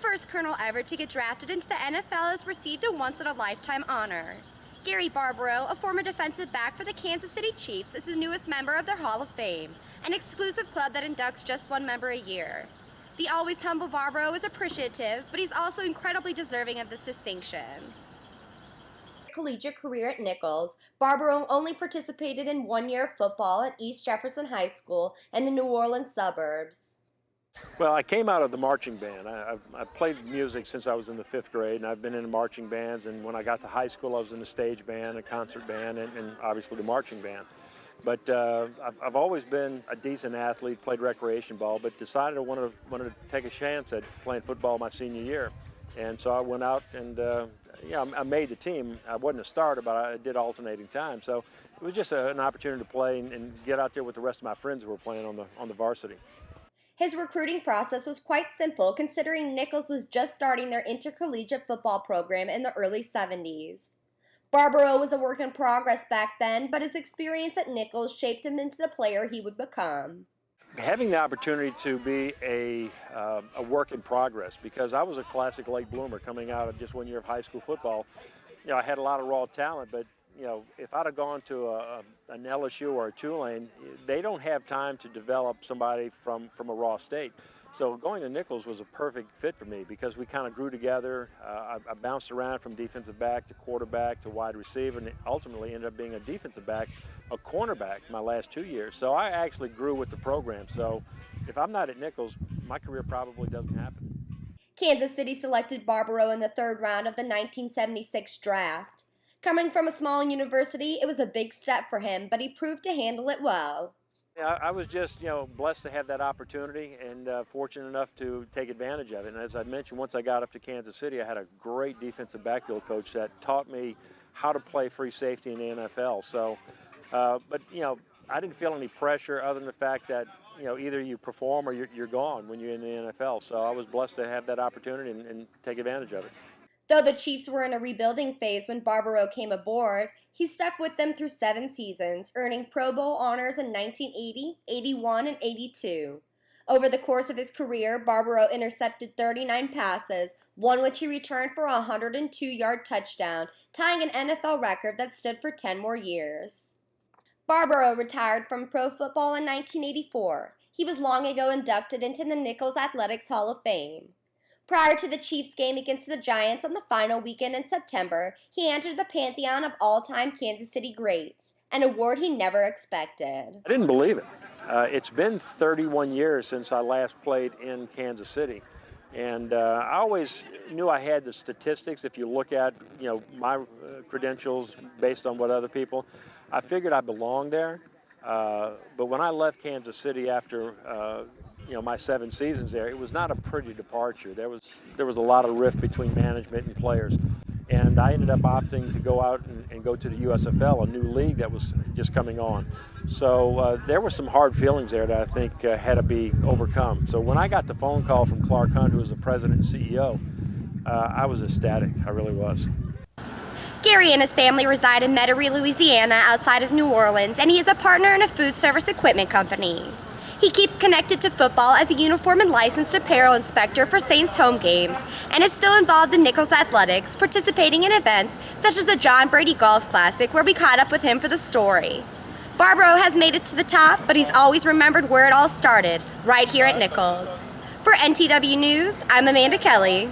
first colonel ever to get drafted into the NFL has received a once-in-a-lifetime honor. Gary Barbaro, a former defensive back for the Kansas City Chiefs, is the newest member of their Hall of Fame, an exclusive club that inducts just one member a year. The always humble Barbaro is appreciative, but he's also incredibly deserving of this distinction. Collegiate career at Nichols, Barbaro only participated in 1 year of football at East Jefferson High School and the New Orleans suburbs. Well, I came out of the marching band. I played music since I was in the 5th grade, and I've been in marching bands. And when I got to high school, I was in the stage band, a concert band, and obviously the marching band. But I've always been a decent athlete, played recreation ball, but decided I wanted to take a chance at playing football my senior year. And so I went out and I made the team. I wasn't a starter, but I did alternating time. So it was just an opportunity to play and get out there with the rest of my friends who were playing on the varsity. His recruiting process was quite simple, considering Nichols was just starting their intercollegiate football program in the early 70s. Barbaro was a work in progress back then, but his experience at Nichols shaped him into the player he would become. Having the opportunity to be a work in progress, because I was a classic late bloomer coming out of just 1 year of high school football. I had a lot of raw talent, but if I'd have gone to an LSU or a Tulane, they don't have time to develop somebody from a raw state. So going to Nichols was a perfect fit for me because we kind of grew together. I bounced around from defensive back to quarterback to wide receiver, and ultimately ended up being a defensive back, a cornerback my last 2 years. So I actually grew with the program. So if I'm not at Nichols, my career probably doesn't happen. Kansas City selected Barbaro in the 3rd round of the 1976 draft. Coming from a small university, it was a big step for him, but he proved to handle it well. Yeah, I was just, blessed to have that opportunity and fortunate enough to take advantage of it. And as I mentioned, once I got up to Kansas City, I had a great defensive backfield coach that taught me how to play free safety in the NFL. So, but I didn't feel any pressure other than the fact that, either you perform or you're gone when you're in the NFL. So I was blessed to have that opportunity and take advantage of it. Though the Chiefs were in a rebuilding phase when Barbaro came aboard, he stuck with them through 7 seasons, earning Pro Bowl honors in 1980, 81, and 82. Over the course of his career, Barbaro intercepted 39 passes, one which he returned for a 102-yard touchdown, tying an NFL record that stood for 10 more years. Barbaro retired from pro football in 1984. He was long ago inducted into the Nichols Athletics Hall of Fame. Prior to the Chiefs game against the Giants on the final weekend in September, he entered the pantheon of all-time Kansas City greats, an award he never expected. I didn't believe it. It's been 31 years since I last played in Kansas City. And I always knew I had the statistics. If you look at, my credentials based on what other people, I figured I belonged there. But when I left Kansas City after my 7 seasons there, it was not a pretty departure. There was a lot of rift between management and players, and I ended up opting to go out and go to the USFL, a new league that was just coming on. So there were some hard feelings there that I think had to be overcome. So when I got the phone call from Clark Hunt, who was the president and CEO, I was ecstatic. I really was. Gary and his family reside in Metairie, Louisiana, outside of New Orleans, and he is a partner in a food service equipment company. He keeps connected to football as a uniform and licensed apparel inspector for Saints home games, and is still involved in Nichols Athletics, participating in events such as the John Brady Golf Classic, where we caught up with him for the story. Barbaro has made it to the top, but he's always remembered where it all started, right here at Nichols. For NTW News, I'm Amanda Kelly.